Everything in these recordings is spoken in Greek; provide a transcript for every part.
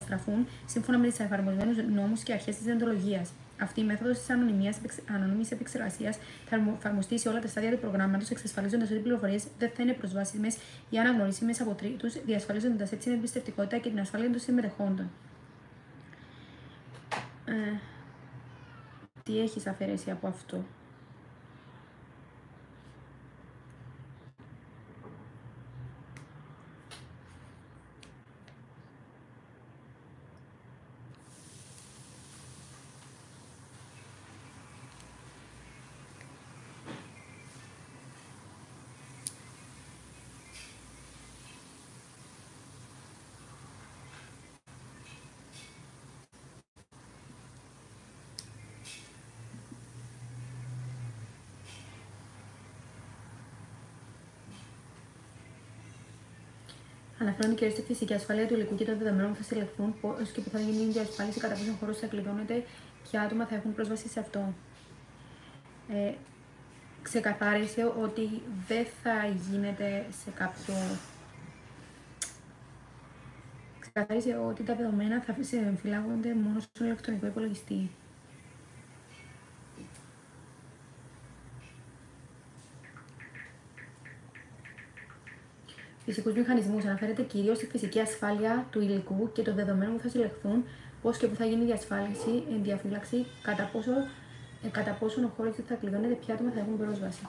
καταστραφούν σύμφωνα με τις εφαρμοσμένους νόμους και αρχές της δεοντολογίας. Αυτή η μέθοδος της ανώνυμης επεξεργασίας θα εφαρμοστεί σε όλα τα στάδια του προγράμματος, εξασφαλίζοντας ότι οι πληροφορίες δεν θα είναι προσβάσιμες ή αναγνωρίσιμες από τρίτους, διασφαλίζοντας έτσι την εμπιστευτικότητα και την ασφάλεια των συμμετεχόντων. Τι έχεις αφαιρέσει από αυτό? Αναφέρονται κυρίως στη φυσική ασφάλεια του υλικού και των δεδομένων που θα συλλεχθούν, πώς και που θα γίνει η διασφάλιση, κατά πόσον χώρος θα κλειδώνεται, ποια άτομα θα έχουν πρόσβαση σε αυτό. Ξεκαθάρισε ότι δεν θα γίνεται σε κάποιο... Ξεκαθάρισε ότι τα δεδομένα θα φυλάγονται μόνο στον ηλεκτρονικό υπολογιστή. Φυσικούς μηχανισμούς. Αναφέρεται κυρίως στη φυσική ασφάλεια του υλικού και των δεδομένων που θα συλλεχθούν, πώς και που θα γίνει η διασφάλιση, διαφύλαξη, κατά πόσον ο χώρος θα κλειδώνεται, ποια άτομα θα έχουν πρόσβαση.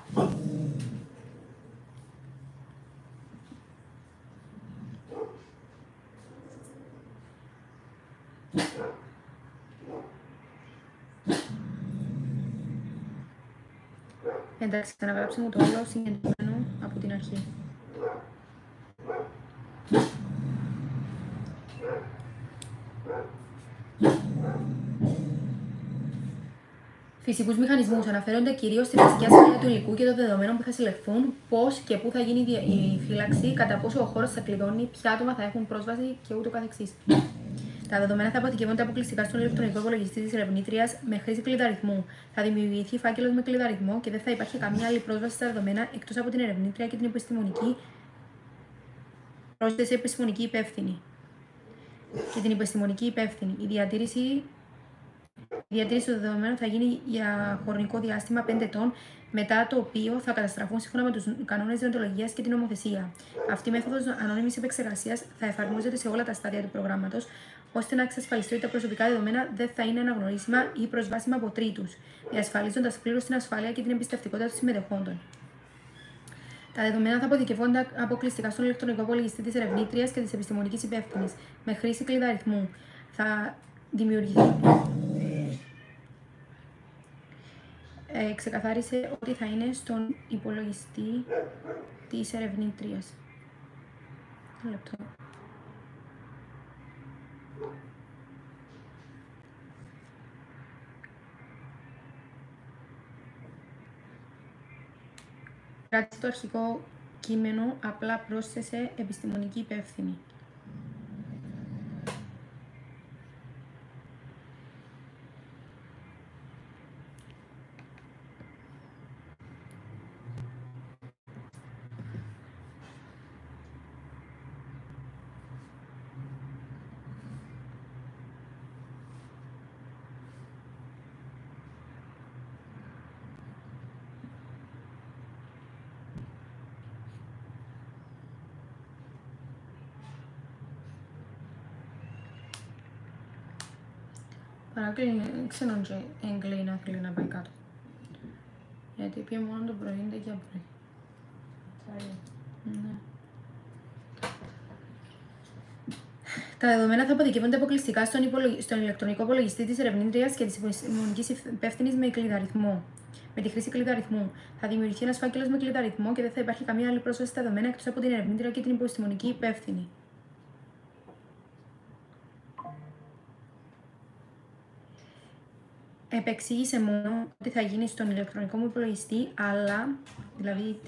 Εντάξει, ξαναγράψτε μου το όλο συγκεντρωμένο από την αρχή. Φυσικούς μηχανισμούς. Αναφέρονται κυρίως στη φυσική ασφάλεια του υλικού και των δεδομένων που θα συλλεχθούν, πώς και πού θα γίνει η φύλαξη, κατά πόσο ο χώρος θα κλειδώνει, ποια άτομα θα έχουν πρόσβαση και ούτω καθεξής. Τα δεδομένα θα αποθηκεύονται αποκλειστικά στον ηλεκτρονικό υπολογιστή της ερευνήτριας με χρήση κλειδαριθμού. Θα δημιουργηθεί φάκελος με κλειδαριθμό και δεν θα υπάρχει καμία άλλη πρόσβαση στα δεδομένα εκτός από την ερευνήτρια και την επιστημονική πρόσθεση επιστημονική υπεύθυνη. Η διατήρηση των δεδομένων θα γίνει για χρονικό διάστημα 5 ετών, μετά το οποίο θα καταστραφούν σύμφωνα με τους κανόνες δεοντολογίας και την νομοθεσία. Αυτή η μέθοδος ανώνυμης επεξεργασίας θα εφαρμόζεται σε όλα τα στάδια του προγράμματος, ώστε να εξασφαλιστεί ότι τα προσωπικά δεδομένα δεν θα είναι αναγνωρίσιμα ή προσβάσιμα από τρίτους, διασφαλίζοντας πλήρως την ασφάλεια και την εμπιστευτικότητα των συμμετεχόντων. Τα δεδομένα θα αποθηκεύονται αποκλειστικά στον ηλεκτρονικό υπολογιστή της ερευνήτριας και της επιστημονικής υπεύθυνης, με χρήση κλειδαριθμού. Θα δημιουργηθεί. Ξεκαθάρισε ότι θα είναι στον υπολογιστή της ερευνήτριας. Ένα λεπτό. Κράτησε το αρχικό κείμενο, απλά πρόσθεσε επιστημονική υπεύθυνη. Ξένον και έγκλει να θέλει να πάει κάτω. Γιατί πήγε μόνο το πρωί, δεν και πρωί. Ναι. Τα δεδομένα θα αποθηκεύονται αποκλειστικά στον ηλεκτρονικό υπολογιστή της ερευνήτριας και της επιστημονικής υπεύθυνης με κλειδαριθμό. Με τη χρήση κλειδαριθμού. Θα δημιουργηθεί ένας φάκελος με κλειδαριθμό και δεν θα υπάρχει καμία άλλη πρόσβαση στα δεδομένα εκτός από την ερευνήτρια και την επιστημονική υπεύθυνη. Επεξήγησε μόνο ότι θα γίνει στον ηλεκτρονικό μου υπολογιστή, αλλά, δηλαδή